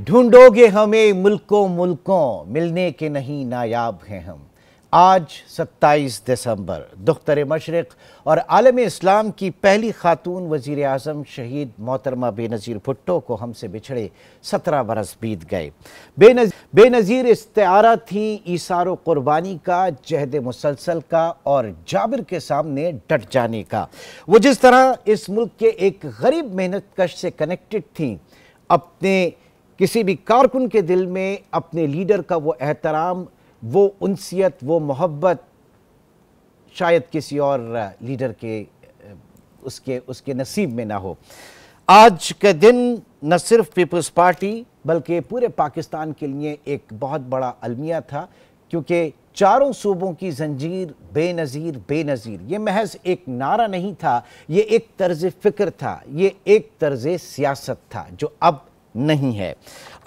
ढूंढोगे हमें मुल्कों मुल्कों, मिलने के नहीं नायाब हैं हम। आज 27 दिसंबर दुख्तर मशरिक़ और आलम इस्लाम की पहली खातून वज़ीर आज़म शहीद मोहतरमा बेनज़ीर भुट्टो को हमसे बिछड़े 17 बरस बीत गए। बेनज़ीर इस्तिआरा थी ईसार क़ुरबानी का, जहद मुसलसल का और जाबिर के सामने डट जाने का। वो जिस तरह इस मुल्क के एक गरीब मेहनत कश से कनेक्टेड थी, अपने किसी भी कारकुन के दिल में अपने लीडर का वो एहतराम, वो उनसियत, वो मोहब्बत शायद किसी और लीडर के उसके नसीब में ना हो। आज के दिन न सिर्फ पीपल्स पार्टी बल्कि पूरे पाकिस्तान के लिए एक बहुत बड़ा अलमिया था, क्योंकि चारों सूबों की जंजीर बेनज़ीर बेनज़ीर ये महज एक नारा नहीं था, ये एक तर्ज फ़िक्र था, ये एक तर्ज सियासत था जो अब नहीं है।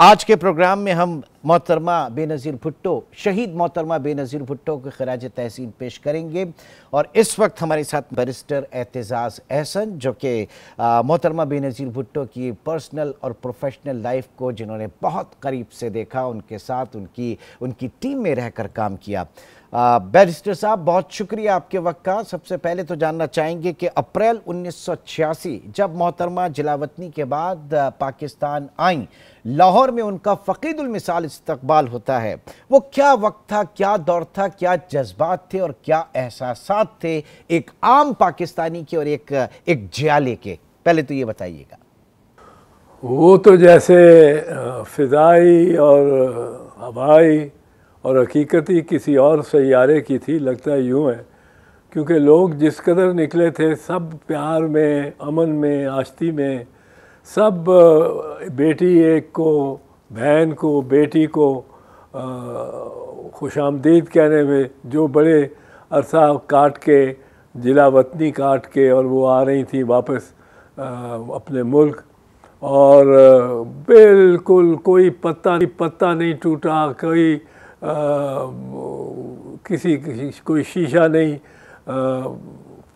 आज के प्रोग्राम में हम मोहतरमा बेनज़ीर भुट्टो, शहीद मोहतरमा बेनज़ीर भुट्टो को खराज तहसीन पेश करेंगे। और इस वक्त हमारे साथ बैरिस्टर एतजाज़ अहसन, जो कि मोहतरमा बेनज़ीर भुट्टो की पर्सनल और प्रोफेशनल लाइफ को जिन्होंने बहुत करीब से देखा, उनके साथ उनकी टीम में रहकर काम किया। बैरिस्टर साहब, बहुत शुक्रिया आपके वक्त का। सबसे पहले तो जानना चाहेंगे कि अप्रैल 1986 जब मोहतरमा जिलावतनी के बाद पाकिस्तान आई, लाहौर में उनका फ़कीदुल मिसाल इस्तकबाल होता है। वो क्या वक्त था, क्या दौर था, क्या जज्बात थे और क्या एहसासात थे एक आम पाकिस्तानी के और एक जियाले के? पहले तो ये बताइएगा। वो तो जैसे फ़िज़ाई और हवाई और हकीकती किसी और सैयारे की थी, लगता है यूँ है, क्योंकि लोग जिस कदर निकले थे, सब प्यार में, अमन में, आश्ती में, सब बेटी एक को, बहन को, बेटी को खुशामदीद कहने में, जो बड़े अरसा काट के, जिला वतनी काट के, और वो आ रही थी वापस अपने मुल्क, और बिल्कुल कोई पत्ता नहीं टूटा, कोई शीशा नहीं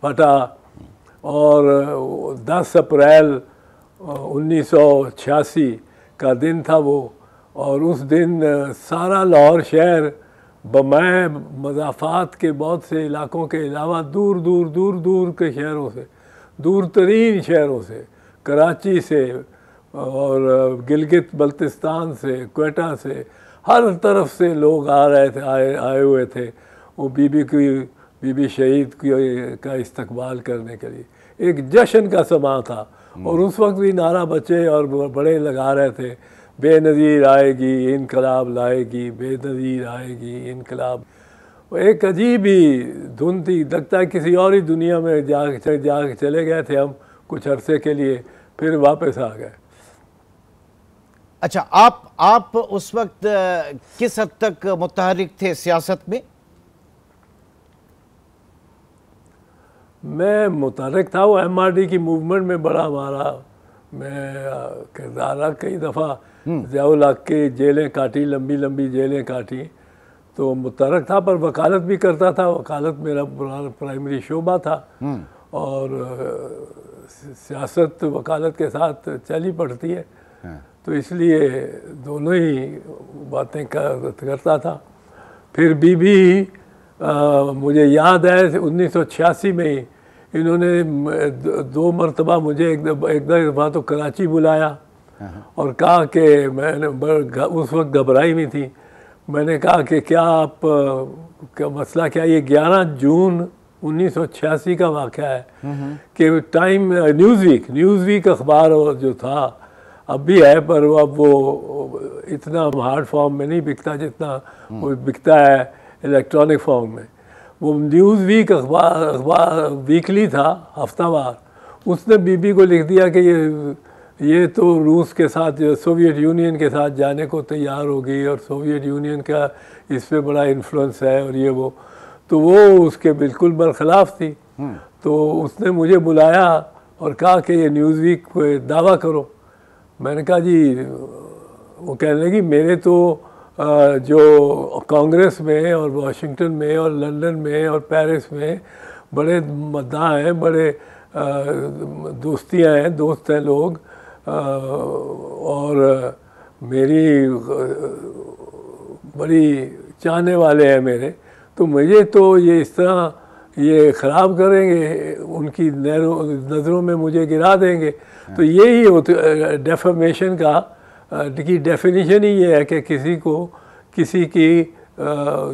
फटा। और 10 अप्रैल 1986 का दिन था वो, और उस दिन सारा लाहौर शहर बमाए मज़ाफ़ात के बहुत से इलाकों के अलावा दूर दूर के शहरों से, दूर तरीन शहरों से, कराची से और गिलगित बल्तिस्तान से, क्वेटा से, हर तरफ से लोग आए हुए थे वो बीबी शहीद का इस्तकबाल करने के लिए। एक जश्न का समा था, और उस वक्त भी नारा बच्चे और बड़े लगा रहे थे, बेनज़ीर आएगी इनकलाब लाएगी, बेनज़ीर आएगी इनकलाब। एक अजीब ही धुन थी, लगता है किसी और ही दुनिया में जा चले गए थे हम कुछ अरसे के लिए, फिर वापस आ गए। अच्छा, आप उस वक्त किस हद तक मुतहर्रिक थे सियासत में? मैं मुतहर्रिक था, वो MRD की मूवमेंट में बड़ा हमारा मैं किरदार रहा। कई दफ़ा ज़ियाउल हक़ की जेलें काटी, लंबी जेलें काटी, तो मुतहर्रिक था, पर वकालत भी करता था। वकालत मेरा प्राइमरी शोबा था, और सियासत वकालत के साथ चली पड़ती है, तो इसलिए दोनों ही बातें करता था। फिर बीबी मुझे याद है 1986 में ही इन्होंने 2 मरतबा मुझे एक दफ़ा तो कराची बुलाया और कहा कि मैंने उस वक्त घबराई हुई थी। मैंने कहा कि क्या क्या मसला क्या? ये 11 जून 1986 का वाक़या है कि टाइम न्यूज़वीक अखबार जो था, अब भी है, पर अब वो इतना हार्ड फॉर्म में नहीं बिकता जितना वो बिकता है इलेक्ट्रॉनिक फॉर्म में। वो न्यूज़वीक अखबार वीकली था, हफ्तावार। उसने बीबी को लिख दिया कि ये तो रूस के साथ, सोवियत यूनियन के साथ जाने को तैयार हो गई, और सोवियत यूनियन का इस पर बड़ा इन्फ्लुएंस है, और ये वो, तो वो उसके बिल्कुल बरखिलाफ़ थी। तो उसने मुझे बुलाया और कहा कि ये न्यूज़वीक पे दावा करो। मैंने कहा जी, वो कहने लगी मेरे तो जो कांग्रेस में और वाशिंगटन में और लंदन में और पेरिस में बड़े मद्दा हैं, बड़े दोस्तियां हैं, दोस्त हैं लोग, और मेरी बड़ी चाहने वाले हैं मेरे, तो मुझे तो ये इस तरह ये ख़राब करेंगे, उनकी नज़रों में मुझे गिरा देंगे। तो यही डेफमेशन का की डेफिनेशन ही ये है कि किसी की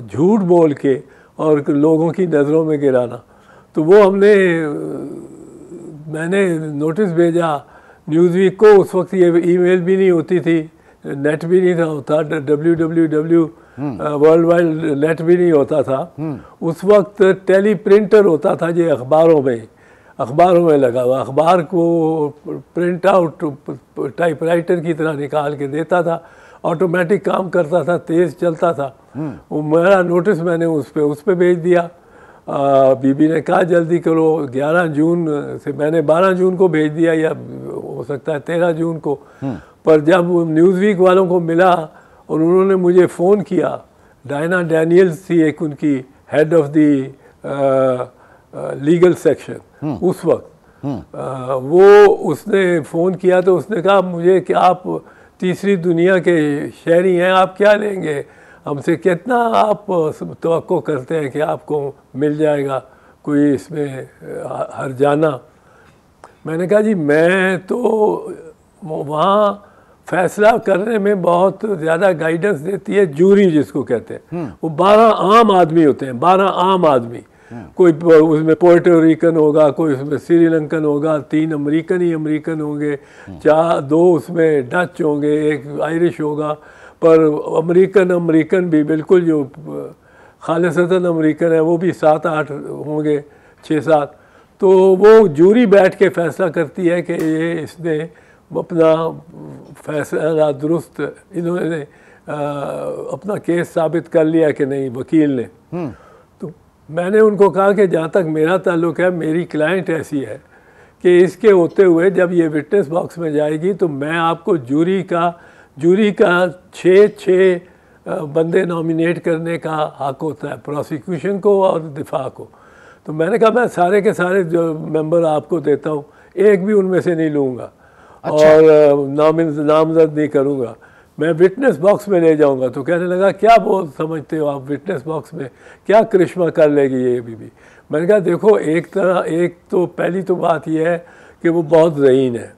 झूठ बोल के और लोगों की नज़रों में गिराना। तो वो मैंने नोटिस भेजा न्यूज़वीक को। उस वक्त ये ईमेल भी नहीं होती थी, नेट भी नहीं था होता, www वर्ल्ड वाइड नेट भी नहीं होता था। उस वक्त टेली प्रिंटर होता था, ये अखबारों में लगा हुआ, अखबार को प्रिंट आउट टाइपराइटर की तरह निकाल के देता था, ऑटोमेटिक काम करता था, तेज़ चलता था। वो मेरा नोटिस मैंने उस पे भेज दिया। बीबी ने कहा जल्दी करो। 11 जून से मैंने 12 जून को भेज दिया, या हो सकता है 13 जून को। पर जब न्यूज़वीक वालों को मिला और उन्होंने मुझे फ़ोन किया, डायना डैनियल्स थी एक उनकी head of the legal section उस वक्त, उसने फ़ोन किया तो उसने कहा मुझे कि आप तीसरी दुनिया के शहरी हैं, आप क्या लेंगे हमसे, कितना आप तवक्को करते हैं कि आपको मिल जाएगा कोई इसमें हर्जाना। मैंने कहा जी मैं तो वहाँ फैसला करने में बहुत ज़्यादा गाइडेंस देती है जूरी, जिसको कहते हैं। वो 12 आम आदमी होते हैं, 12 आम आदमी। कोई उसमें पोर्टो रिकन होगा, कोई उसमें श्रीलंकन होगा, 3 अमेरिकन होंगे, 2 उसमें डच होंगे, 1 आयरिश होगा। पर अमेरिकन भी बिल्कुल जो खालिसतन अमेरिकन है वो भी 7-8 होंगे, 6-7। तो वो जूरी बैठ के फैसला करती है कि ये इसने अपना फैसला दुरुस्त, इन्होंने अपना केस साबित कर लिया कि नहीं, वकील ने। तो मैंने उनको कहा कि जहाँ तक मेरा ताल्लुक़ है, मेरी क्लाइंट ऐसी है कि इसके होते हुए जब ये विटनेस बॉक्स में जाएगी तो मैं आपको जूरी का 6 बंदे नॉमिनेट करने का हक़ होता है, प्रोसिक्यूशन को और दिफा को। तो मैंने कहा मैं सारे के सारे जो मेंबर आपको देता हूँ, एक भी उनमें से नहीं लूँगा। अच्छा। और नामजद नहीं करूँगा, मैं विटनेस बॉक्स में ले जाऊँगा। तो कहने लगा क्या बोल समझते हो आप, विटनेस बॉक्स में क्या करिश्मा कर लेगी ये बीबी। मैंने कहा देखो, एक तो पहली तो बात यह है कि वो बहुत ज़हीन है,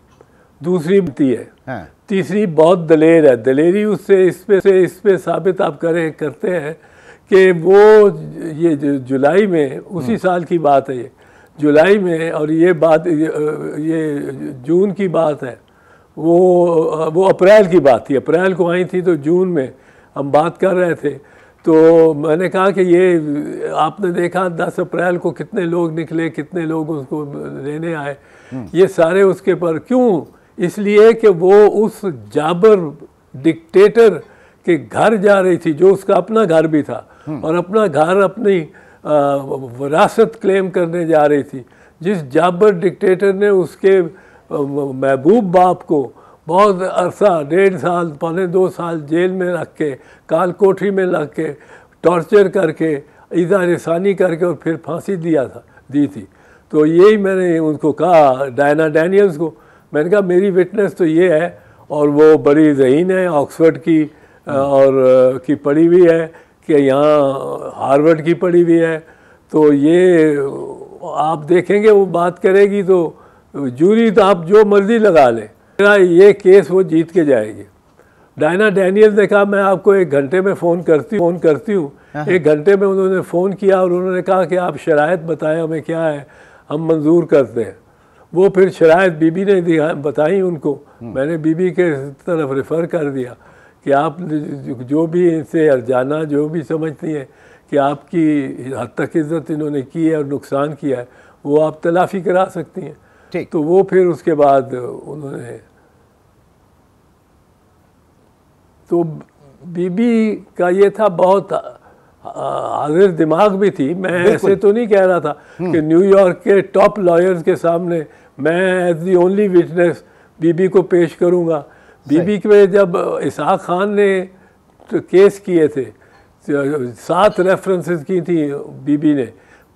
दूसरी बात है, हाँ। तीसरी बहुत दलेर है। दलेरी उससे इस पे साबित आप करते हैं कि वो ये जुलाई में, उसी साल की बात है ये, जुलाई में, और ये बात ये जून की बात है, वो अप्रैल की बात थी, अप्रैल को आई थी। तो जून में हम बात कर रहे थे। तो मैंने कहा कि ये आपने देखा 10 अप्रैल को कितने लोग निकले, कितने लोग उसको लेने आए, ये सारे उसके पर क्यों? इसलिए कि वो उस जाबर डिक्टेटर के घर जा रही थी, जो उसका अपना घर भी था, और अपना घर अपनी विरासत क्लेम करने जा रही थी। जिस जाबर डिक्टेटर ने उसके महबूब बाप को बहुत अरसा, 1.5 साल, 2 साल जेल में रख के, काल कोठरी में रख के, टॉर्चर करके, ईज़ा रसानी करके और फिर फांसी दी थी। तो यही मैंने उनको कहा, डायना डैनियल्स को, मैंने कहा मेरी विटनेस तो ये है, और वो बड़ी ज़हीन है, ऑक्सफोर्ड की और की पढ़ी हुई है, कि यहाँ हार्वर्ड की पढ़ी हुई है। तो ये आप देखेंगे वो बात करेगी तो जूरी तो आप जो मर्ज़ी लगा लें, मेरा ये केस वो जीत के जाएगी। डायना डैनियल ने कहा मैं आपको 1 घंटे में फ़ोन करती हूँ। 1 घंटे में उन्होंने फ़ोन किया और उन्होंने कहा कि आप शराइत बताएं हमें क्या है, हम मंजूर करते हैं। वो फिर शराइत बीबी ने बताई उनको, मैंने बीबी के तरफ रेफ़र कर दिया कि आप जो भी इनसे हर्जाना जो भी समझती हैं कि आपकी हद तक इज़्ज़त इन्होंने की है और नुकसान किया है, वो आप तलाफ़ी करा सकती हैं। तो वो फिर उसके बाद उन्होंने, तो बीबी का ये था, बहुत हाजिर दिमाग भी थी। मैं ऐसे तो नहीं कह रहा था कि न्यूयॉर्क के टॉप लॉयर्स के सामने मैं एज दी ओनली विटनेस बीबी को पेश करूँगा। बीबी के जब इसहाक खान ने केस किए थे, 7 रेफरेंसेस की थी बीबी ने,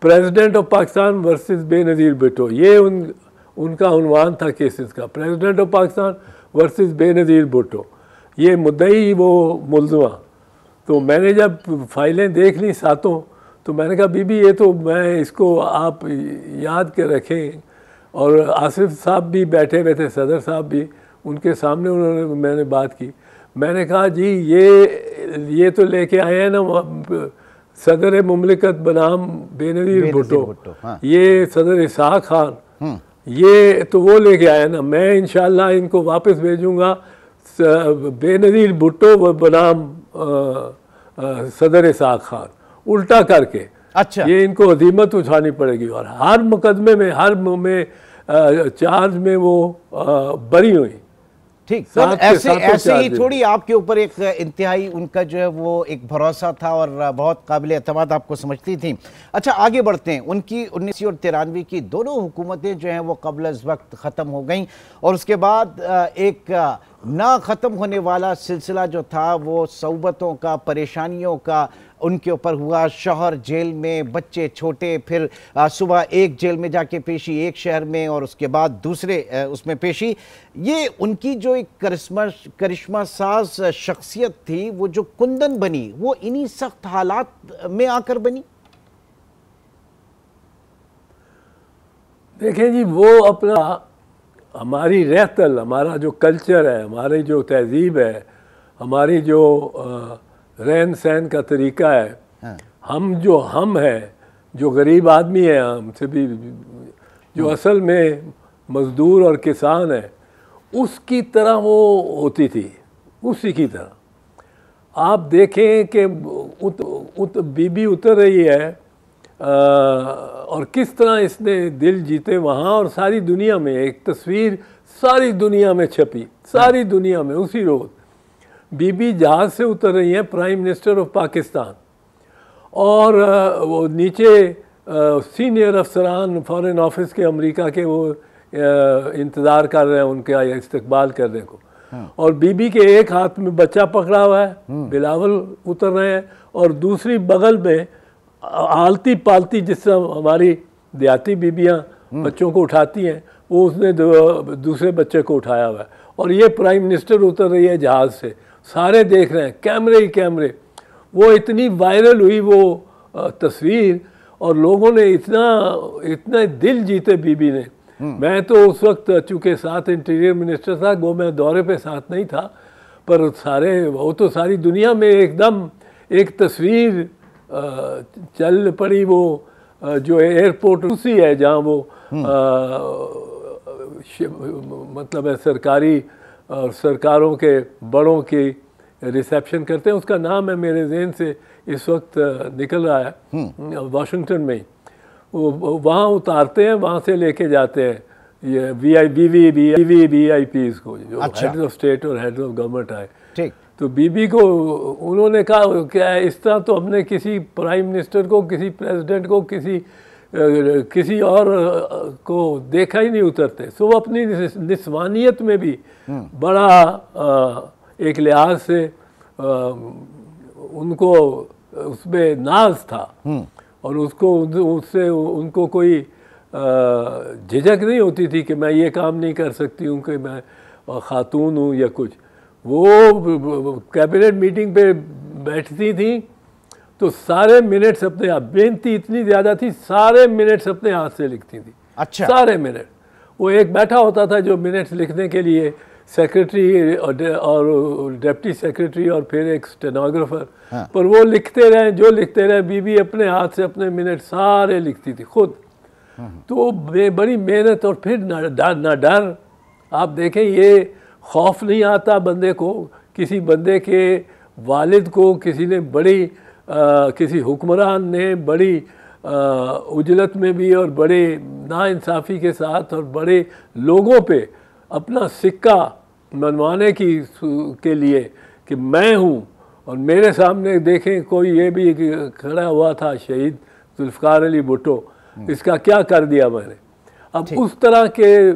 president of Pakistan versus Benazir Bhutto, ये उनका उन्वान था केसेस का, president of Pakistan versus Benazir Bhutto. ये मुद्दई वो मुलज़मा। तो मैंने जब फाइलें देख ली सातों, तो मैंने कहा बीबी ये तो मैं इसको आप याद के रखें। और आसिफ साहब भी बैठे हुए थे, सदर साहब भी, उनके सामने उन्होंने मैंने बात की। मैंने कहा जी ये तो लेके आए हैं ना सदर मुमलिकत बनाम बेनज़ीर भुट्टो, हाँ। ये सदर इसहाक खान, ये तो वो लेके आया ना, मैं इंशाल्लाह इनको वापस भेजूंगा बेनज़ीर भुट्टो बनाम सदर इसहाक खान, उल्टा करके। अच्छा, ये इनको अजीमत उठानी पड़ेगी। और हर मुकदमे में, हर में चार्ज में वो बरी हुई। ठीक, तो ऐसे ही थोड़ी आपके ऊपर एक इंतहाई उनका जो है वो एक भरोसा था और बहुत काबिल एतमाद आपको समझती थी। अच्छा, आगे बढ़ते हैं। उनकी 19 और 93 की दोनों हुकूमतें जो हैं वो कबल अज़ वक्त ख़त्म हो गईं और उसके बाद एक ना ख़त्म होने वाला सिलसिला जो था वो सऊबतों का, परेशानियों का उनके ऊपर हुआ। शौहर जेल में, बच्चे छोटे, फिर सुबह एक जेल में जाके पेशी एक शहर में और उसके बाद दूसरे उसमें पेशी। ये उनकी जो एक करिश्मा साज शख्सियत थी वो जो कुंदन बनी वो इन्हीं सख्त हालात में आकर बनी। देखें जी, वो अपना हमारी रहतल, हमारा जो कल्चर है, हमारी जो तहजीब है, हमारी जो रहन सहन का तरीका है, हाँ। हम हैं, जो गरीब आदमी है, हमसे भी जो असल में मज़दूर और किसान है, उसकी तरह वो होती थी, उसी की तरह। आप देखें कि बीबी उतर रही है और किस तरह इसने दिल जीते वहाँ, और सारी दुनिया में एक तस्वीर सारी दुनिया में छपी, सारी दुनिया में उसी रोज़। बीबी जहाज़ से उतर रही हैं, प्राइम मिनिस्टर ऑफ पाकिस्तान, और वो नीचे सीनियर अफसरान फॉरेन ऑफिस के अमेरिका के वो इंतज़ार कर रहे हैं उनका इस्तकबाल करने को। हाँ। और बीबी के एक हाथ में बच्चा पकड़ा हुआ है, बिलावल उतर रहे हैं, और दूसरी बगल में आलती पालती, जिस तरह हमारी देहाती बीबियाँ बच्चों को उठाती हैं, वो उसने दूसरे बच्चे को उठाया हुआ है। और ये प्राइम मिनिस्टर उतर रही है जहाज़ से, सारे देख रहे हैं, कैमरे ही कैमरे। वो इतनी वायरल हुई वो तस्वीर, और लोगों ने इतना दिल जीते बीबी ने। मैं तो उस वक्त चूँकि साथ इंटीरियर मिनिस्टर था, गो मैं दौरे पे साथ नहीं था, पर वो तो सारी दुनिया में एकदम एक तस्वीर चल पड़ी। वो जो एयरपोर्ट उसी है जहाँ वो मतलब है सरकारी और सरकारों के बड़ों की रिसेप्शन करते हैं, उसका नाम है मेरे ज़हन से इस वक्त निकल रहा है, वाशिंगटन में ही। वो वहाँ उतारते हैं, वहाँ से लेके जाते हैं ये VIPs को, जो हेड ऑफ स्टेट और हेड ऑफ गवर्नमेंट आए। ठीक, तो बीबी को उन्होंने कहा क्या इस तरह तो हमने किसी प्राइम मिनिस्टर को, किसी प्रेसिडेंट को, किसी और को देखा ही नहीं उतरते। सो वो अपनी निस्वानियत में भी बड़ा एक लिहाज से उनको उसमें नाज था, और उससे उनको कोई झिझक नहीं होती थी कि मैं ये काम नहीं कर सकती हूँ, कि मैं खातून हूँ या कुछ। वो कैबिनेट मीटिंग पे बैठती थी तो सारे मिनट्स अपने हाथ, बेनती इतनी ज़्यादा थी, सारे मिनट्स अपने हाथ से लिखती थी। अच्छा, सारे मिनट। वो एक बैठा होता था जो मिनट्स लिखने के लिए, सेक्रेटरी और डिप्टी सेक्रेटरी और फिर एक स्टेनोग्राफर। हाँ। पर वो लिखते रहे, जो लिखते रहे, बीबी अपने हाथ से अपने मिनट सारे लिखती थी खुद। तो बड़ी मेहनत, और फिर ना डर। आप देखें, ये खौफ नहीं आता बंदे को, किसी बंदे के वालिद को किसी ने बड़ी किसी हुक्मरान ने बड़ी उजलत में भी और बड़े नाइंसाफ़ी के साथ और बड़े लोगों पे अपना सिक्का मनवाने के लिए कि मैं हूँ, और मेरे सामने देखें कोई ये भी खड़ा हुआ था शहीद जुल्फ़िकार अली भुट्टो, इसका क्या कर दिया मैंने। अब उस तरह के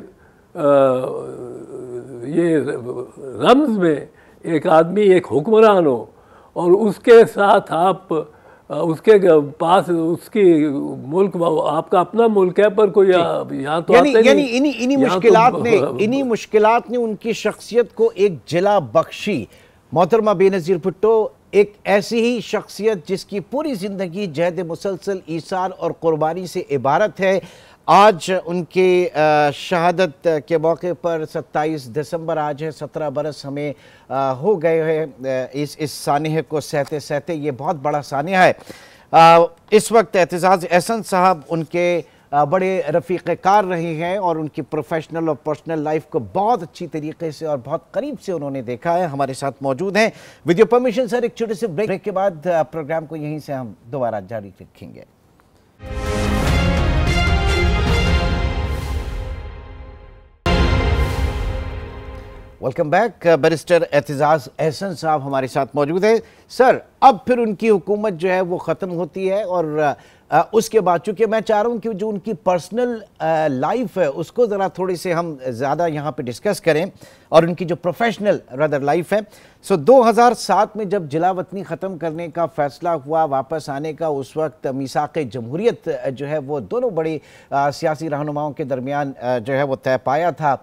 ये रम्ज़ में एक आदमी एक हुक्मरान हो, और उसके साथ आप उसके पास उसकी मुल्क, आपका अपना मुल्क है, पर कोई यहाँ तो यानी इन्हीं मुश्किलात ने उनकी शख्सियत को एक जिला बख्शी। मोहतरमा बेनज़ीर भुट्टो एक ऐसी ही शख्सियत जिसकी पूरी ज़िंदगी जहद मुसलसल ईसार और क़ुरबानी से इबारत है। आज उनके शहादत के मौके पर 27 दिसंबर आज है, 17 बरस हमें हो गए हैं इस सानिया को सहते सहते। ये बहुत बड़ा सानिया है। इस वक्त एतजाज़ एहसन साहब उनके बड़े रफ़ीक़ कार रहे हैं और उनकी प्रोफेशनल और पर्सनल लाइफ को बहुत अच्छी तरीके से और बहुत करीब से उन्होंने देखा है। हमारे साथ मौजूद हैं। विद योर परमिशन सर, एक छोटे से ब्रेक के बाद प्रोग्राम को यहीं से हम दोबारा जारी रखेंगे। Welcome back. Barrister Aitzaz Ahsan साहब हमारे साथ मौजूद है। सर, अब फिर उनकी हुकूमत जो है वो ख़त्म होती है और उसके बाद, चूँकि मैं चाह रहा हूँ कि जो उनकी पर्सनल लाइफ है उसको ज़रा थोड़ी से हम ज़्यादा यहाँ पे डिस्कस करें और उनकी जो प्रोफेशनल रदर लाइफ है। 2007 में जब जिला वतनी ख़त्म करने का फ़ैसला हुआ, वापस आने का, उस वक्त मीसाक़ जमहूरियत जो है वो दोनों बड़ी सियासी रहनुमाओं के दरमियान जो है वो तय पाया था।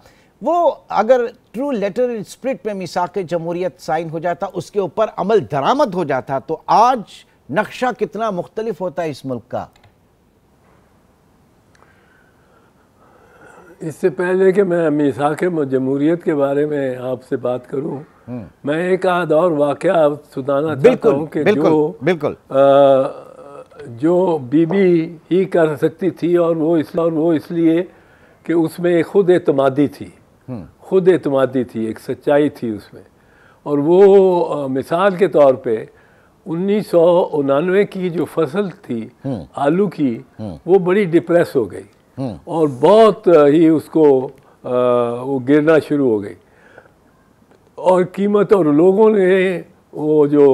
वो अगर ट्रू लेटर इन स्पिरिट में मीसाक़ जमहूरियत साइन हो जाता, उसके ऊपर अमल दरामद हो जाता, तो आज नक्शा कितना मुख्तलिफ होता है इस मुल्क का। इससे पहले कि मैं मीसाक़ जमहूरियत के बारे में आपसे बात करूं, मैं एक आध और वाक़या सुनाना चाहता हूं कि बिल्कुल जो बीबी ही कर सकती थी और वो इसलिए कि उसमें एक खुद एतमादी थी, एक सच्चाई थी उसमें। और वो मिसाल के तौर पे 1999 की जो फसल थी आलू की, वो बड़ी डिप्रेस हो गई और बहुत ही उसको वो गिरना शुरू हो गई और कीमत, और लोगों ने वो जो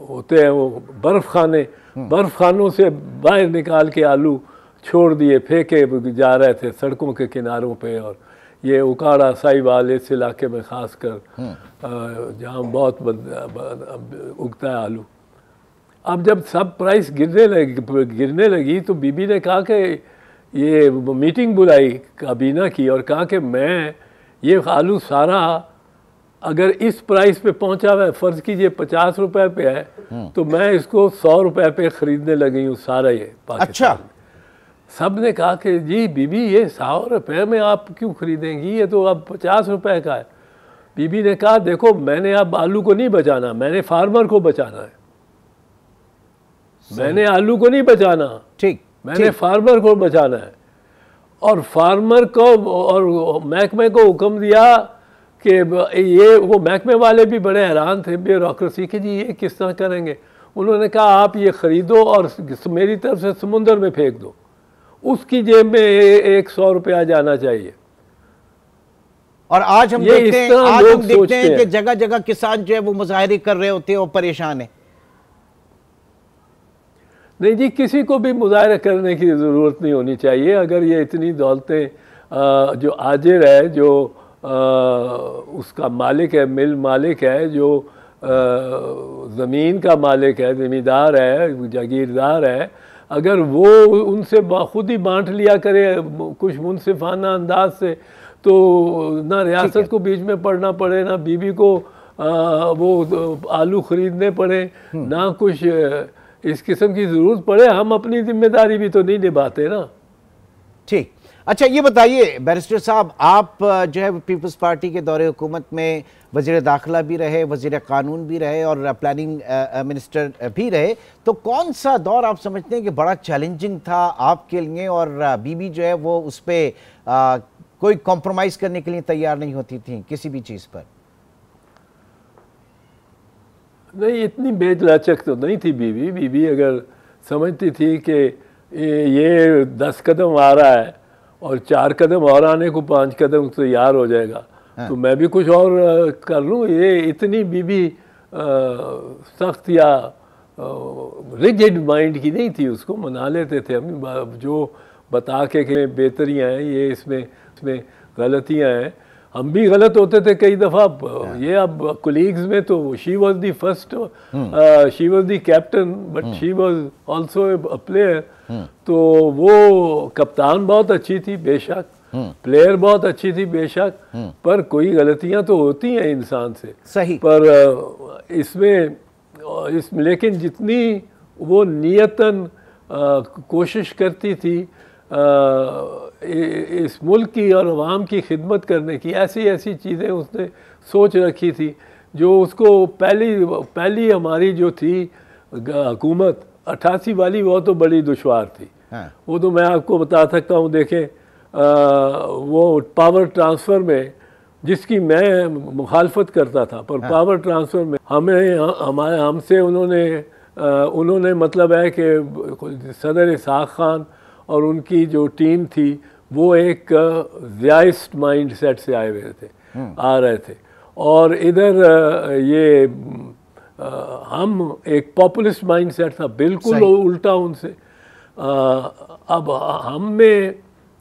होते हैं वो बर्फ़ खानों से बाहर निकाल के आलू छोड़ दिए, फेंके जा रहे थे सड़कों के किनारों पे। और ये उकाड़ा साहिवाल इस इलाके में ख़ास कर जहाँ बहुत उगता है आलू। अब जब सब प्राइस गिरने लगी तो बीबी ने कहा कि ये मीटिंग बुलाई काबीना की और कहा कि मैं ये आलू सारा अगर इस प्राइस पे पहुंचा हुआ है, फ़र्ज़ कीजिए 50 रुपए पे है, तो मैं इसको 100 रुपए पे ख़रीदने लगी हूँ सारा ये पाकिस्तान। अच्छा। सब ने कहा कि जी बीबी ये 100 रुपये में आप क्यों खरीदेंगी, ये तो अब 50 रुपए का है। बीबी ने कहा देखो, मैंने अब आलू को नहीं बचाना, मैंने फार्मर को बचाना है। मैंने आलू को नहीं बचाना, ठीक, मैंने फार्मर को बचाना है। और फार्मर को और महकमे को हुक्म दिया कि ये, वो महकमे वाले भी बड़े हैरान थे ब्यूरोक्रेसी के, जी ये किस तरह करेंगे। उन्होंने कहा आप ये ख़रीदो और मेरी तरफ से समुंदर में फेंक दो, उसकी जेब में 100 रुपया जाना चाहिए। और आज हम देखते हैं कि जगह जगह किसान जो है वो मुजाहरे कर रहे होते हैं, वो परेशान है। नहीं जी, किसी को भी मुजाहरा करने की ज़रूरत नहीं होनी चाहिए। अगर ये इतनी दौलतें जो आजिर है, जो उसका मालिक है, मिल मालिक है, जो ज़मीन का मालिक है, ज़मींदार है, जागीरदार है, अगर वो उनसे खुद ही बांट लिया करे कुछ मुनसिफाना अंदाज से, तो ना रियासत को बीच में पड़ना पड़े, ना बीबी को वो आलू ख़रीदने पड़े, ना कुछ इस किस्म की ज़रूरत पड़े। हम अपनी जिम्मेदारी भी तो नहीं निभाते ना। ठीक। अच्छा, ये बताइए बैरिस्टर साहब, आप जो है पीपल्स पार्टी के दौरे हुकूमत में वज़ीर दाखिला भी रहे, वज़ीर कानून भी रहे और प्लानिंग मिनिस्टर भी रहे, तो कौन सा दौर आप समझते हैं कि बड़ा चैलेंजिंग था आपके लिए, और बीबी जो है वो उस पर कोई कॉम्प्रोमाइज़ करने के लिए तैयार नहीं होती थी किसी भी चीज़ पर? नहीं, इतनी बेलचक तो नहीं थी बीबी। बीबी अगर समझती थी कि ये 10 कदम आ रहा है और 4 कदम और आने को 5 कदम तैयार हो जाएगा, तो मैं भी कुछ और कर लूँ, ये इतनी बीबी सख्त या रिजिड माइंड की नहीं थी। उसको मना लेते थे हम, जो बता के कि बेहतरियाँ हैं, ये इसमें गलतियाँ हैं। हम भी गलत होते थे कई दफ़ा। ये अब कोलीग्स में तो she was the first, she was the captain, but she was also a player. तो वो कप्तान बहुत अच्छी थी बेशक, प्लेयर बहुत अच्छी थी बेशक, पर कोई गलतियां तो होती हैं इंसान से, सही। पर इसमें लेकिन जितनी वो नियतन कोशिश करती थी इस मुल्क की और अवाम की खिदमत करने की, ऐसी ऐसी चीज़ें उसने सोच रखी थी जो उसको पहली हमारी जो थी हुकूमत 88 वाली, वो तो बड़ी दुश्वार थी। हाँ। वो तो मैं आपको बता सकता हूँ, देखें वो पावर ट्रांसफ़र में जिसकी मैं मुखालफत करता था, पर हाँ। पावर ट्रांसफ़र में हमसे उन्होंने मतलब है कि सदर इसहाक खान और उनकी जो टीम थी वो एक ज़ियाइस्ट माइंड सेट से आए हुए थे, आ रहे थे, और इधर ये हम एक पॉपुलिस्ट माइंड सेट था, बिल्कुल उल्टा उनसे। अब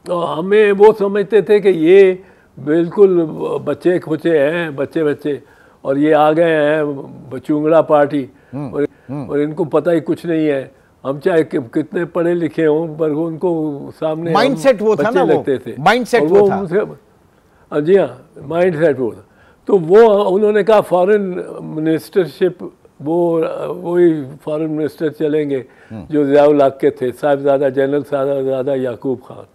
हमें वो समझते थे कि ये बिल्कुल बच्चे खुचे हैं, बच्चे और ये आ गए हैं बचूंगड़ा पार्टी, और इनको पता ही कुछ नहीं है। हम चाहे कितने पढ़े लिखे हों, पर उनको सामने माइंडसेट वो था ना, लगते थे, माइंडसेट वो था। जी हाँ, माइंडसेट वो था। तो वो उन्होंने कहा फॉरेन मिनिस्टरशिप, वही फॉरेन मिनिस्टर चलेंगे जो ज़ियाउल हक के थे, साहिबजादा जनरल साहिबजादा याकूब खान।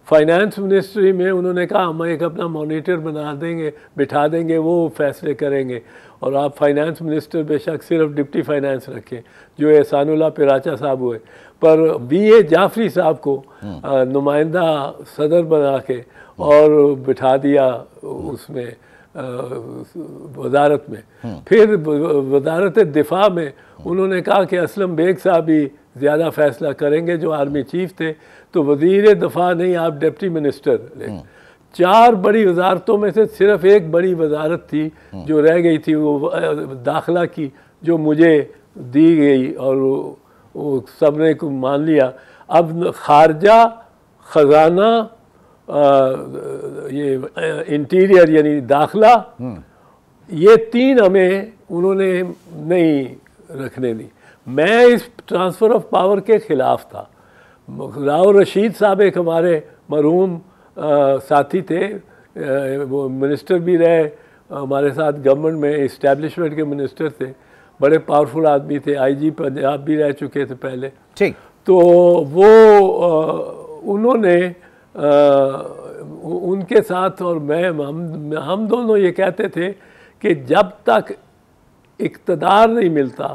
फाइनेंस मिनिस्ट्री में उन्होंने कहा हम एक अपना मॉनिटर बिठा देंगे, वो फैसले करेंगे, और आप फाइनेंस मिनिस्टर बेशक सिर्फ डिप्टी फाइनेंस रखें, जो एहसानुल्लाह पिराचा साहब हुए, पर बीए जाफरी साहब को नुमाइंदा सदर बना के और बिठा दिया उसमें वजारत में। फिर वजारत दिफा में उन्होंने कहा कि असलम बेग साहब ही ज़्यादा फैसला करेंगे, जो आर्मी चीफ थे, तो वज़ीर दफ़ा नहीं, आप डिप्टी मिनिस्टर ले। 4 बड़ी वजारतों में से सिर्फ एक बड़ी वजारत थी जो रह गई थी, वो दाखिला की, जो मुझे दी गई, और वो सब ने को मान लिया। अब खारजा, ख़जाना, ये इंटीरियर यानी दाखिला, ये 3 हमें उन्होंने नहीं रखने दी। मैं इस ट्रांसफ़र ऑफ पावर के ख़िलाफ़ था। राव रशीद साहब एक हमारे मरहूम साथी थे, वो मिनिस्टर भी रहे हमारे साथ, गवर्नमेंट में इस्टेब्लिशमेंट के मिनिस्टर थे, बड़े पावरफुल आदमी थे, आईजी पंजाब भी रह चुके थे पहले। ठीक। तो वो उन्होंने उनके साथ और हम दोनों ये कहते थे कि जब तक इक़्तिदार नहीं मिलता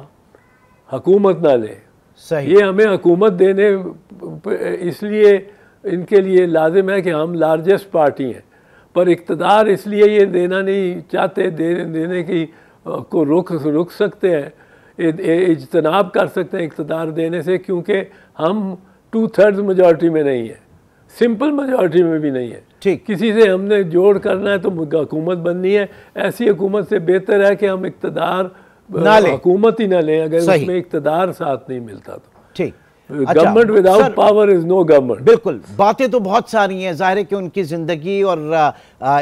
हुकूमत ना ले। सही। ये हमें हुकूमत देने इसलिए इनके लिए लाजिम है कि हम लार्जेस्ट पार्टी हैं, पर इक़्तिदार इसलिए ये देना नहीं चाहते, देने की को रुक सकते हैं, इज्तनाब कर सकते हैं इक़्तिदार देने से, क्योंकि हम 2/3 मेजॉरिटी में नहीं है, सिंपल मेजॉरिटी में भी नहीं है। ठीक। किसी से हमने जोड़ करना है तो हुकूमत बननी है, ऐसी हुकूमत से बेहतर है कि हम इक़्तिदार ना लें, हुकूमत ही ना लें, अगर उसमें इक़्तिदार साथ नहीं मिलता तो। ठीक। Government without power is no government. बिल्कुल, बातें तो बहुत सारी हैं, जाहिर है कि उनकी ज़िंदगी और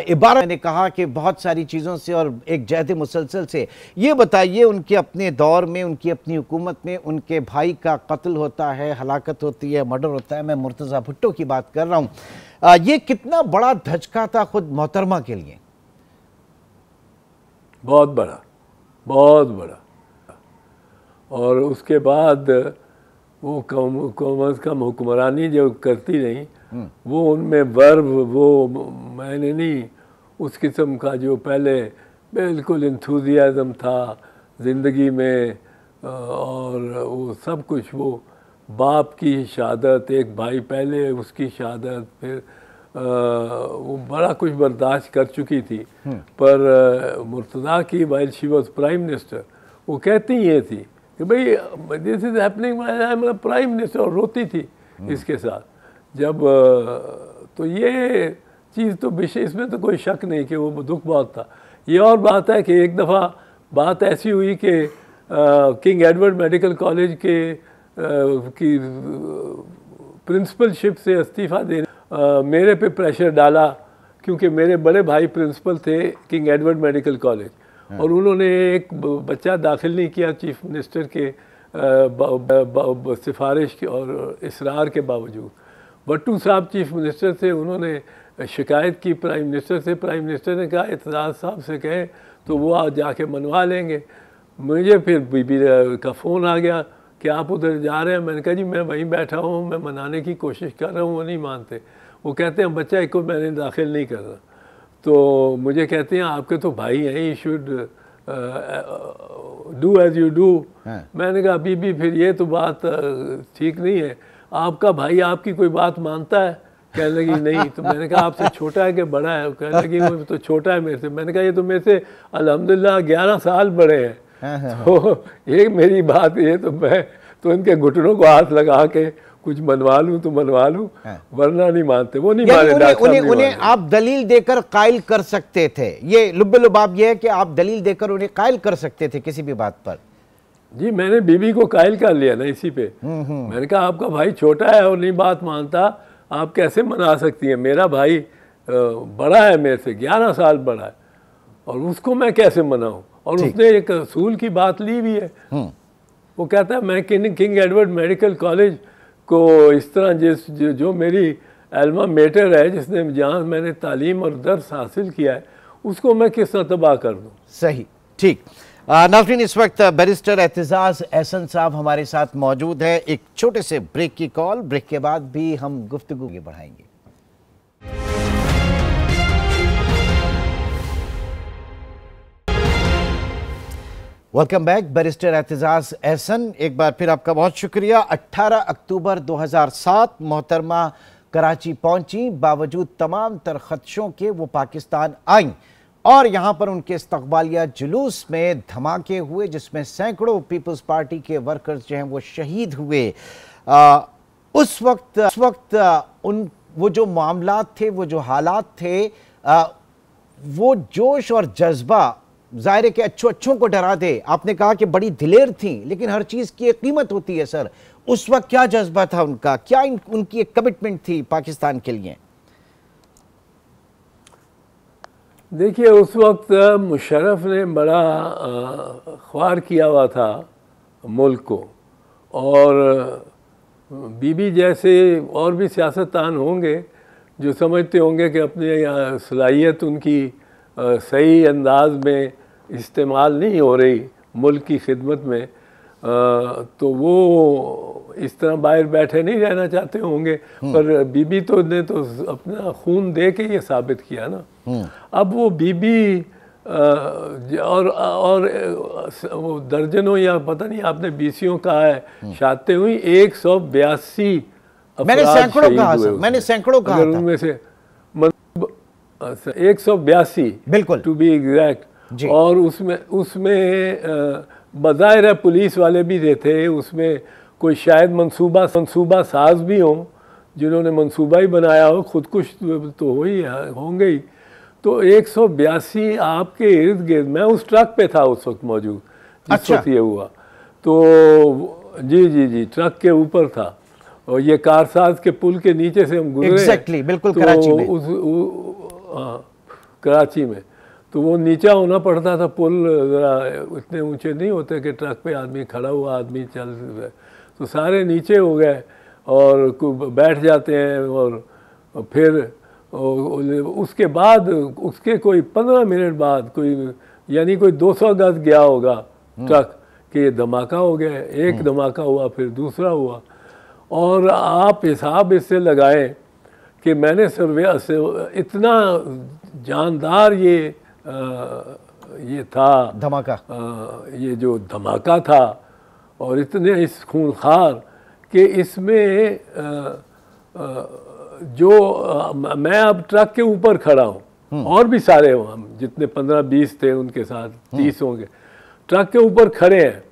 इबारत, मैंने कहा कि बहुत सारी चीज़ों से और एक जहद मुसलसल से। ये बताइए, उनके अपने दौर में, उनकी अपनी हुकूमत में उनके भाई का कत्ल होता है, हलाकत होती है, मर्डर होता है, मैं मुर्तज़ा भुट्टो की बात कर रहा हूँ। ये कितना बड़ा धचका था खुद मोहतरमा के लिए? बहुत बड़ा, बहुत बड़ा। और उसके बाद वो कम अज़ कम हुक्मरानी जो करती रही, वो उनमें वर्व, वो मैंने नहीं, उस किस्म का जो पहले बिल्कुल इंथुजियाज़म था ज़िंदगी में, और वो सब कुछ, वो बाप की शहादत, एक भाई पहले उसकी शहादत, फिर वो बड़ा कुछ बर्दाश्त कर चुकी थी। पर मुर्तज़ा की while she was prime minister, वो कहती ये थी कि भाई दिस इज़ हैपनिंग, मतलब प्राइम मिनिस्टर, और रोती थी इसके साथ जब। तो ये चीज़ तो विषय, इसमें तो कोई शक नहीं कि वो दुख बहुत था। ये और बात है कि एक दफ़ा बात ऐसी हुई कि किंग एडवर्ड मेडिकल कॉलेज की प्रिंसिपलशिप से इस्तीफ़ा देने मेरे पे प्रेशर डाला, क्योंकि मेरे बड़े भाई प्रिंसिपल थे किंग एडवर्ड मेडिकल कॉलेज, और उन्होंने एक बच्चा दाखिल नहीं किया चीफ मिनिस्टर के सिफारिश के और इसरार के बावजूद। भट्टू साहब चीफ मिनिस्टर थे, उन्होंने शिकायत की प्राइम मिनिस्टर से, प्राइम मिनिस्टर ने कहा एतजाज़ साहब से कहें तो वो आज जाके मनवा लेंगे। मुझे फिर बीबी का फ़ोन आ गया कि आप उधर जा रहे हैं। मैंने कहा जी मैं वहीं बैठा हूँ, मैं मनाने की कोशिश कर रहा हूँ। वो नहीं मानते, वो कहते हैं बच्चा को मैंने दाखिल नहीं करना। तो मुझे कहते हैं आपके तो भाई हैं, you should do as you do. मैंने कहा बीबी फिर ये तो बात ठीक नहीं है, आपका भाई आपकी कोई बात मानता है? कहने लगी नहीं। तो मैंने कहा आपसे छोटा है कि बड़ा है? कहने लगी वो तो छोटा है मेरे से। मैंने कहा ये तो मेरे से अल्हम्दुलिल्लाह 11 साल बड़े हैं। तो ये मेरी बात, ये तो मैं तो इनके घुटनों को हाथ लगा के कुछ मनवा लूँ तो मनवा लूँ, वरना नहीं मानते। वो नहीं माने। उन्हें आप दलील देकर कायल कर सकते थे। ये लुब्बे लुबाब ये है कि आप दलील देकर उन्हें कायल कर सकते थे किसी भी बात पर। जी मैंने बीबी को कायल कर लिया ना इसी पे। मैंने कहा आपका भाई छोटा है और नहीं बात मानता, आप कैसे मना सकती हैं? मेरा भाई बड़ा है मेरे से, 11 साल बड़ा है, और उसको मैं कैसे मनाऊं? और उसने एक असूल की बात ली भी है। वो कहता है मैं किंग एडवर्ड मेडिकल कॉलेज को इस तरह जो मेरी एल्मा मेटर है, जिसने जहाँ मैंने तालीम और दर्स हासिल किया है, उसको मैं किस तरह तबाह कर दूँ? सही, ठीक। नाज़रीन इस वक्त बैरिस्टर एतजाज़ एहसन साहब हमारे साथ मौजूद है। एक छोटे से ब्रेक की कॉल, ब्रेक के बाद भी हम गुफ्तगू बढ़ाएंगे। Welcome back. Barrister Aitzaz Ahsan, एक बार फिर आपका बहुत शुक्रिया। 18 अक्टूबर 2007 मोहतरमा कराची पहुंची, बावजूद तमाम तर खदशों के वो पाकिस्तान आईं और यहाँ पर उनके इस्तकबालिया जुलूस में धमाके हुए, जिसमें सैकड़ों पीपल्स पार्टी के वर्कर्स जो हैं वो शहीद हुए। उस वक्त वो जो मामलात थे, वो जो हालात थे, वो जोश और जज्बा ज़ाहिर है कि अच्छों को डरा दे। आपने कहा कि बड़ी दिलेर थी, लेकिन हर चीज़ की एक कीमत होती है सर। उस वक्त क्या जज्बा था उनका, क्या उनकी एक कमिटमेंट थी पाकिस्तान के लिए? देखिए उस वक्त मुशर्रफ ने बड़ा ख्वार किया हुआ था मुल्क को, और बीबी जैसे और भी सियासतदान होंगे जो समझते होंगे कि अपनी सलाहियत उनकी सही अंदाज में इस्तेमाल नहीं हो रही मुल्क की खिदमत में, तो वो इस तरह बाहर बैठे नहीं रहना चाहते होंगे। पर बीबी तो ने तो अपना खून दे के ये साबित किया ना। अब वो बीबी और वो दर्जनों या पता नहीं आपने बीसियों कहा है शहादतें हुई, 182 मैंने सैकड़ों कहा अगर उनमें से 182 बिल्कुल टू बी एग्जैक्ट। और उसमें बज़ाहिर है पुलिस वाले भी रहते, उसमें कोई शायद मंसूबा साज भी हों जिन्होंने मंसूबा ही बनाया हो, खुदकुश तो हो ही होंगे ही। तो 182 आपके इर्द गिर्द, मैं उस ट्रक पे था उस वक्त मौजूद जिस वक्त ये हुआ। तो जी ट्रक के ऊपर था, और ये कारसाज के पुल के नीचे से हम गुजरे। बिल्कुल तो कराची में। कराची में तो वो नीचा होना पड़ता था, पुल ज़रा इतने ऊंचे नहीं होते कि ट्रक पे आदमी खड़ा हुआ आदमी चल, तो सारे नीचे हो गए और बैठ जाते हैं। और फिर उसके बाद उसके कोई 15 मिनट बाद यानी कोई 200 गज गया होगा ट्रक कि धमाका हो गया। एक धमाका हुआ, फिर दूसरा हुआ, और आप हिसाब इससे लगाएं कि मैंने सर्वे से इतना जानदार ये था धमाका, ये जो धमाका था, और इतने इस खूनखार कि इसमें जो मैं अब ट्रक के ऊपर खड़ा हूँ और भी सारे हम जितने 15-20 थे उनके साथ 30 होंगे, ट्रक के ऊपर खड़े हैं।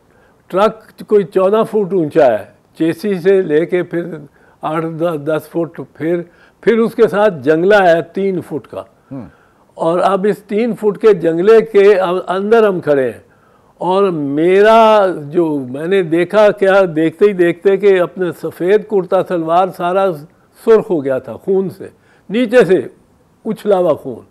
ट्रक कोई 14 फुट ऊंचा है, चेसी से लेके फिर 8-10 फुट, फिर उसके साथ जंगला है 3 फुट का, और अब इस 3 फुट के जंगले के अंदर हम खड़े हैं। और मेरा जो मैंने देखा, क्या देखते ही देखते कि अपने सफ़ेद कुर्ता सलवार सारा सुर्ख हो गया था खून से, नीचे से उछला हुआ खून,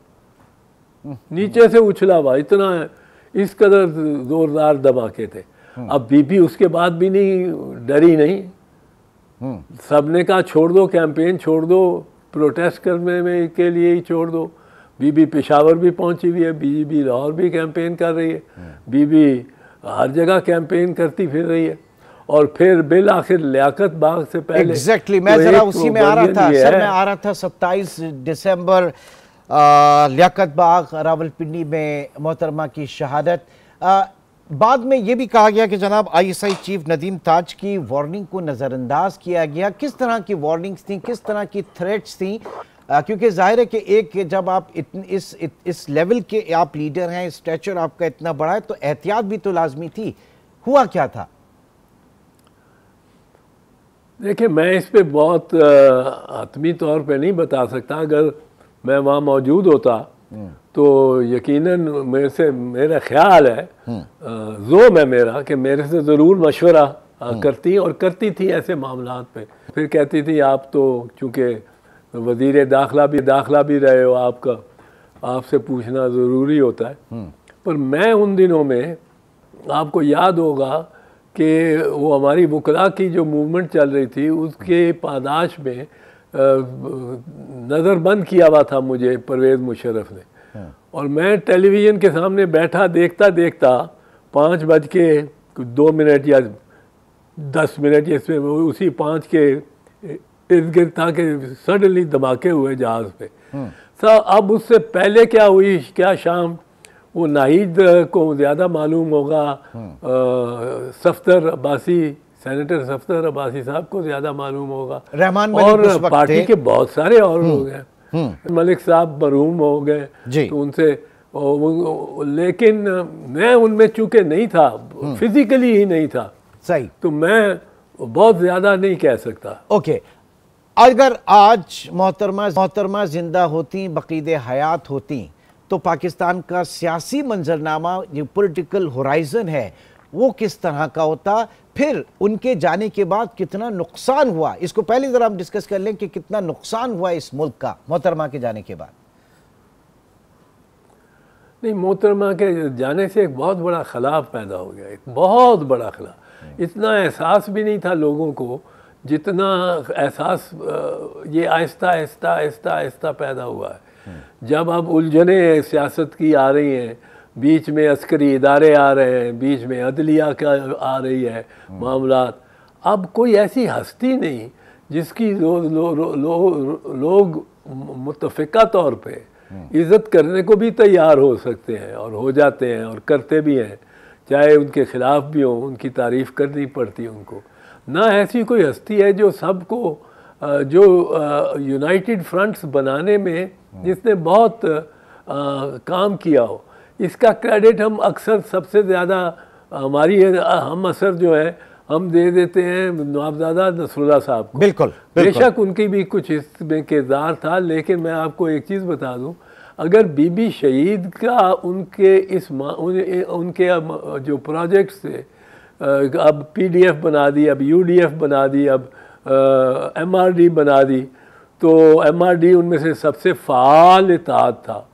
नीचे से उछला हुआ, इतना इस कदर ज़ोरदार धमाके थे। अब बीबी उसके बाद भी नहीं डरी नहीं, सबने कहा छोड़ दो कैंपेन, छोड़ दो, प्रोटेस्ट करने में के लिए ही छोड़ दो। बीबी पेशावर भी पहुंची हुई है, बीबी लाहौर भी कैंपेन कर रही है, बीबी हर जगह कैंपेन करती फिर रही है। और फिर बिल आखिर लियाकत बाग से पहले एग्जैक्टली मैं जरा उसी में आ रहा था सर, मैं आ रहा था 27 दिसंबर लियाकत बाग रावलपिंडी में मोहतरमा की शहादत। बाद में ये भी कहा गया कि जनाब आईएसआई चीफ नदीम ताज की वार्निंग को नज़रअंदाज किया गया। किस तरह की वार्निंग्स थी, किस तरह की थ्रेट्स थी? क्योंकि जाहिर है कि एक जब आप इस लेवल के आप लीडर हैं, स्टैचर आपका इतना बड़ा है, तो एहतियात भी तो लाजमी थी। हुआ क्या था? देखिए, मैं इस पे बहुत हतमी तौर पे नहीं बता सकता। अगर मैं वहाँ मौजूद होता तो यकीनन मेरा ख्याल है, ज़ोम है मेरा, कि मेरे से ज़रूर मशवरा करती और करती थी ऐसे मामलात पे। फिर कहती थी आप तो चूँकि वज़ीर दाखिला भी रहे हो, आपसे पूछना ज़रूरी होता है। पर मैं उन दिनों में, आपको याद होगा कि वो हमारी वकला की जो मूवमेंट चल रही थी उसके पादाश में नज़रबंद किया हुआ था मुझे परवेज़ मुशर्रफ ने। और मैं टेलीविज़न के सामने बैठा देखता 5:02 या 10 इसमें उसी 5 के इर्द गिर्द था कि सडनली धमाके हुए जहाज़ पे। अब उससे पहले क्या शाम, वो नाहिद को ज़्यादा मालूम होगा, सफ्दर अब्बासी, सेनेटर सफ्दर अब्बासी साहब को ज़्यादा मालूम होगा, रहमान और पार्टी के बहुत सारे और लोग हैं, मलिक साहब मरहूम हो गए तो उनसे, लेकिन मैं उनमें चूँकि नहीं था, फिजिकली ही नहीं था, सही, तो मैं बहुत ज़्यादा नहीं कह सकता। ओके, अगर आज मोहतरमा जिंदा होती, बकीदे हयात होती, तो पाकिस्तान का सियासी मंजरनामा, जो पॉलिटिकल होराइजन है, वो किस तरह का होता? फिर उनके जाने के बाद कितना नुकसान हुआ, इसको पहले जरा हम डिस्कस कर लें कि कितना नुकसान हुआ इस मुल्क का मोहतरमा के जाने के बाद। नहीं, मोहतरमा के जाने से एक बहुत बड़ा खिलाफ पैदा हो गया, एक बहुत बड़ा खिलाफ। इतना एहसास भी नहीं था लोगों को जितना एहसास ये आहिस्ता आहिस्ता आहिस्ता आहिस्ता पैदा हुआ है। जब अब उलझने सियासत की आ रही हैं, बीच में अस्करी इदारे आ रहे हैं, बीच में अदलिया का आ रही है मामलात, अब कोई ऐसी हस्ती नहीं जिसकी लोग मुतफ़िका तौर पे इज़्ज़त करने को भी तैयार हो सकते हैं और हो जाते हैं और करते भी हैं, चाहे उनके ख़िलाफ़ भी हो, उनकी तारीफ़ करनी पड़ती है उनको। ना ऐसी कोई हस्ती है जो सबको, जो यूनाइटेड फ्रंट्स बनाने में जिसने बहुत काम किया हो। इसका क्रेडिट हम अक्सर सबसे ज़्यादा हम असर जो है हम दे देते हैं नवाबजादा नसरुल्लाह साहब को। बिल्कुल, बेशक उनकी भी कुछ इसमें किरदार था, लेकिन मैं आपको एक चीज़ बता दूं, अगर बीबी शहीद का उनके जो प्रोजेक्ट्स थे, अब पीडीएफ बना दी, अब यूडीएफ बना दी, अब एमआरडी बना दी, तो एमआरडी उनमें से सबसे फ़ाल इत्तेहाद था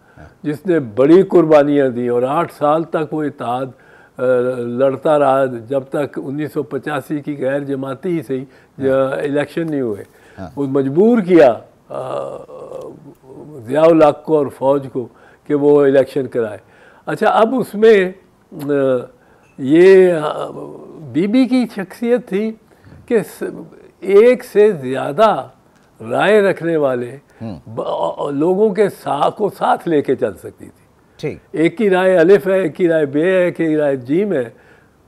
जिसने बड़ी कुर्बानियाँ दी, और 8 साल तक वो इत्तेहाद लड़ता रहा, जब तक 1985 की गैर जमाती ही सही इलेक्शन नहीं हुए। वो मजबूर किया ज़ियाउल हक को और फ़ौज को कि वो इलेक्शन कराए। अच्छा, अब उसमें ये बीबी की शख्सियत थी कि एक से ज़्यादा राय रखने वाले लोगों के साथ लेके चल सकती थी। ठीक, एक की राय अलिफ है, एक की राय बे है, एक की राय जीम है,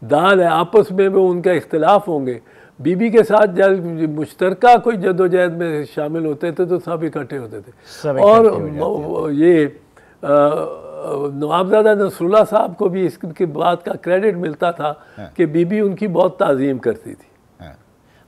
दाल है, आपस में वो उनका इख्तिलाफ होंगे। बीबी के साथ जब मुश्तरका कोई जदोजहद में शामिल होते थे तो सब इकट्ठे होते थे। और ये नवाबजादा नसरुल्लाह साहब को भी इसके बात का क्रेडिट मिलता था कि बीबी उनकी बहुत ताज़ीम करती थी।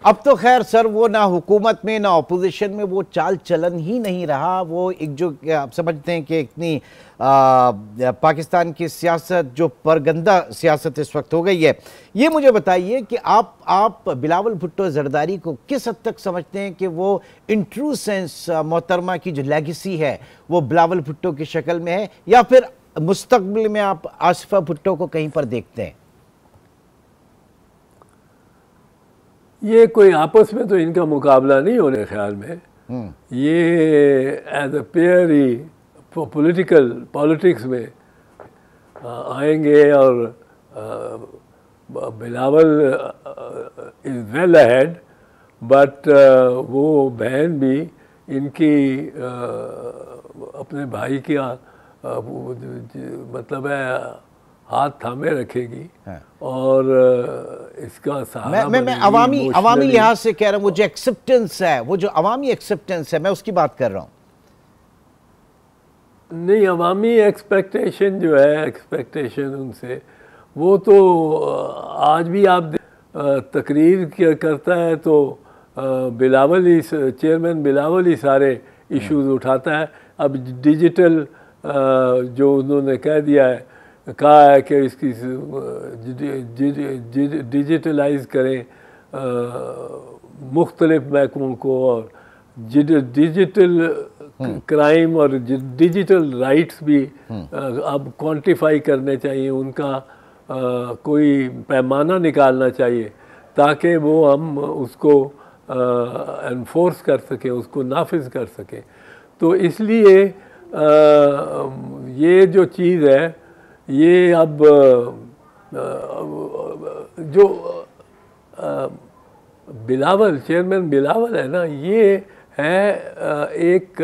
अब तो खैर सर, वो ना हुकूमत में ना अपोजिशन में वो चाल चलन ही नहीं रहा। वो एक जो आप समझते हैं कि इतनी पाकिस्तान की सियासत जो परगंदा सियासत इस वक्त हो गई है। ये मुझे बताइए कि आप बिलावल भुट्टो जरदारी को किस हद तक समझते हैं कि वो इन ट्रू सेंस मोहतरमा की जो लेगेसी है वो बिलावल भुट्टो की शक्ल में है, या फिर मुस्तकबिल में आप आसिफा भुट्टो को कहीं पर देखते हैं? ये कोई आपस में तो इनका मुकाबला नहीं होने ख्याल में। ये एज अ पेयर ही पॉलिटिक्स में आएंगे और Bilawal is well ahead, but वो बहन भी इनकी अपने भाई की मतलब है हाथ थामे रखेगी। और इसका सहारा मैं अवामी लिहाज से कह रहा हूँ, वो जो एक्सेप्टेंस है, वो जो अवामी एक्सेप्टेंस है, मैं उसकी बात कर रहा हूँ। नहीं, अवामी एक्सपेक्टेशन जो है, एक्सपेक्टेशन उनसे, वो तो आज भी आप तकरीर करता है तो बिलावल ही, चेयरमैन बिलावल ही सारे इश्यूज उठाता है। अब डिजिटल जो उन्होंने कह दिया है, कहा है कि इसकी डिजिटलाइज करें मुख्तलिफ महकमों को, और डिजिटल क्राइम और डिजिटल राइट्स भी अब क्वांटिफाई करने चाहिए, उनका कोई पैमाना निकालना चाहिए ताकि वो हम उसको एनफोर्स कर सकें, उसको नाफिज कर सकें। तो इसलिए ये जो चीज़ है, ये अब जो बिलावल, चेयरमैन बिलावल है ना, ये है एक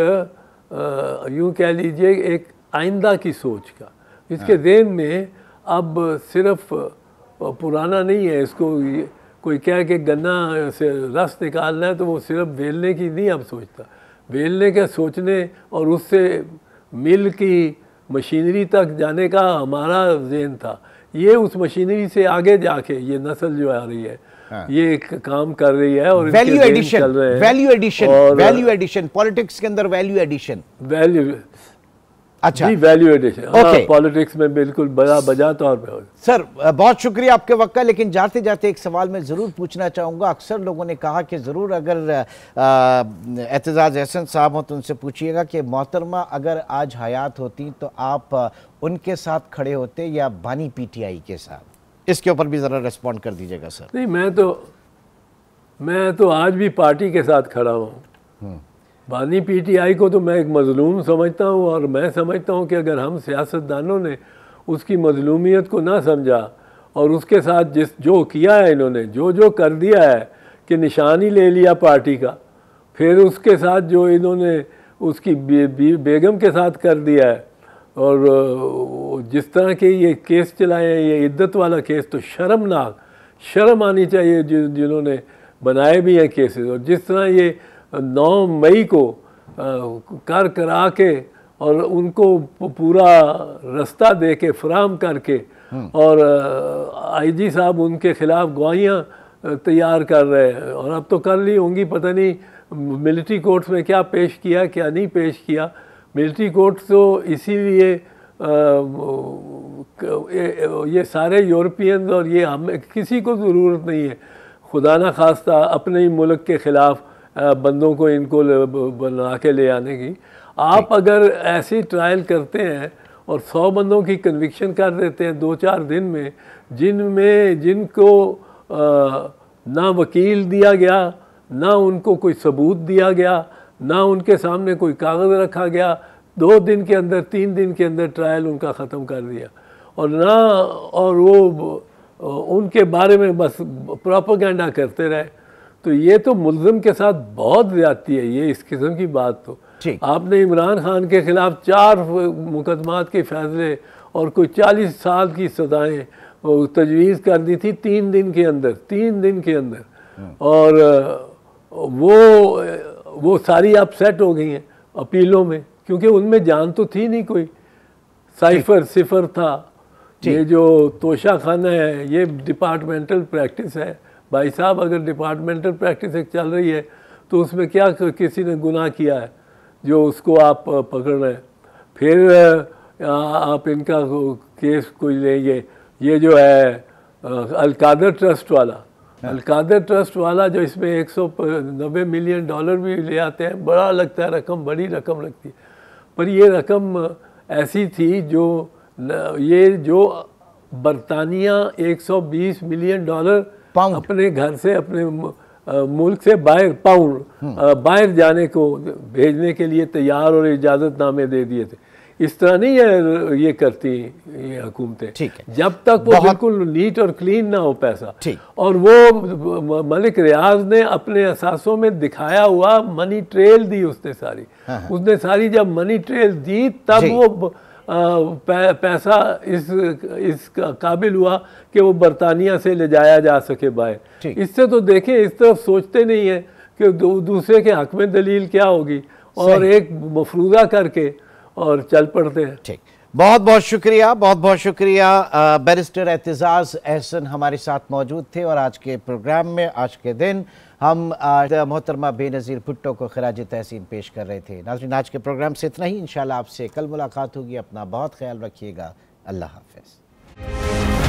यूँ कह लीजिए एक आइंदा की सोच का। इसके ज़हन में अब सिर्फ पुराना नहीं है, इसको कोई कह के गन्ना से रस निकालना है तो वो सिर्फ बेलने की नहीं अब सोचता, बेलने के सोचने और उससे मिल की मशीनरी तक जाने का हमारा ज़हन था। ये उस मशीनरी से आगे जाके ये नस्ल जो आ रही है, ये एक काम कर रही है और value addition, value addition politics के अंदर, वैल्यू एडिशन, वैल्यू, अच्छा, वैल्यू एडिशन पॉलिटिक्स में बिल्कुल बजा तौर पे। सर बहुत शुक्रिया आपके वक्त का, लेकिन जाते जाते एक सवाल मैं ज़रूर पूछना चाहूँगा। अक्सर लोगों ने कहा कि ज़रूर अगर एतजाज़ अहसन साहब हो तो उनसे पूछिएगा कि मोहतरमा अगर आज हयात होती तो आप उनके साथ खड़े होते या बानी पीटीआई के साथ? इसके ऊपर भी ज़रा रिस्पॉन्ड कर दीजिएगा सर। नहीं, मैं तो आज भी पार्टी के साथ खड़ा हूँ। बानी पीटीआई को तो मैं एक मजलूम समझता हूँ, और मैं समझता हूँ कि अगर हम सियासतदानों ने उसकी मजलूमियत को ना समझा और उसके साथ जो किया है, इन्होंने जो कर दिया है कि निशान ही ले लिया पार्टी का, फिर उसके साथ जो इन्होंने उसकी बेगम के साथ कर दिया है, और जिस तरह के ये केस चलाए हैं, ये इद्दत वाला केस तो शर्मनाक, शर्म आनी चाहिए जिन्होंने बनाए भी हैं केसेस। और जिस तरह ये 9 मई को करा के और उनको पूरा रास्ता दे के फराहम करके, और आईजी साहब उनके खिलाफ गवाहियाँ तैयार कर रहे हैं, और अब तो कर ली होंगी, पता नहीं मिलिट्री कोर्ट्स में क्या पेश किया क्या नहीं पेश किया। मिलिट्री कोर्ट तो इसीलिए ये सारे यूरोपियंस और ये हमें किसी को ज़रूरत नहीं है खुदा ना खास्ता अपने ही मुल्क के ख़िलाफ़ बंदों को इनको बना के ले आने की। आप अगर ऐसी ट्रायल करते हैं और 100 बंदों की कन्विक्शन कर देते हैं 2-4 दिन में, जिनको ना वकील दिया गया, ना उनको कोई सबूत दिया गया, ना उनके सामने कोई कागज़ रखा गया, 2 दिन के अंदर 3 दिन के अंदर ट्रायल उनका ख़त्म कर दिया, और वो उनके बारे में बस प्रोपेगेंडा करते रहे। तो ये तो मुल्ज़िम के साथ बहुत ज़्यादती है, ये इस किस्म की बात। तो आपने इमरान खान के ख़िलाफ़ 4 मुकदमात के फैसले और कोई 40 साल की सज़ाएँ तजवीज़ कर दी थी 3 दिन के अंदर, 3 दिन के अंदर, और वो सारी अब सेट हो गई हैं अपीलों में, क्योंकि उनमें जान तो थी नहीं कोई, सिफर था। ये जो तोशा खाना है, ये डिपार्टमेंटल प्रैक्टिस है भाई साहब। अगर डिपार्टमेंटल प्रैक्टिस एक चल रही है तो उसमें क्या किसी ने गुनाह किया है जो उसको आप पकड़ रहे हैं? फिर आप इनका केस कोई लेंगे, ये जो है अलकादर ट्रस्ट वाला, अलकादर ट्रस्ट वाला जो इसमें 190 मिलियन डॉलर भी ले आते हैं, बड़ा लगता है रकम, बड़ी रकम लगती है, पर ये रकम ऐसी थी जो बरतानिया 120 मिलियन डॉलर अपने घर से, अपने मुल्क से बाहर बाहर जाने को भेजने के लिए तैयार और इजाज़तनामे दे दिए थे। इस तरह नहीं है ये करती ये हुकूमतें, ठीक है, जब तक वो बिल्कुल नीट और क्लीन ना हो पैसा। और वो मलिक रियाज ने अपने असासों में दिखाया हुआ मनी ट्रेल दी उसने सारी। उसने सारी जब मनी ट्रेल दी तब वो पैसा इस काबिल हुआ कि वो बरतानिया से ले जाया जा सके बाहर। इससे तो देखें, इस तरफ सोचते नहीं है कि दूसरे के हक में दलील क्या होगी, और एक मफरूज़ा करके और चल पड़ते हैं। ठीक, बहुत बहुत शुक्रिया, बहुत बहुत शुक्रिया। बैरिस्टर एतजाज़ अहसन हमारे साथ मौजूद थे और आज के प्रोग्राम में आज के दिन हम मोहतरमा बेनज़ीर भुट्टो को खिराज तहसीन पेश कर रहे थे। नाज़रीन, आज के प्रोग्राम से इतना ही। इंशाल्लाह आपसे कल मुलाकात होगी। अपना बहुत ख्याल रखिएगा। अल्लाह हाफ़िज़।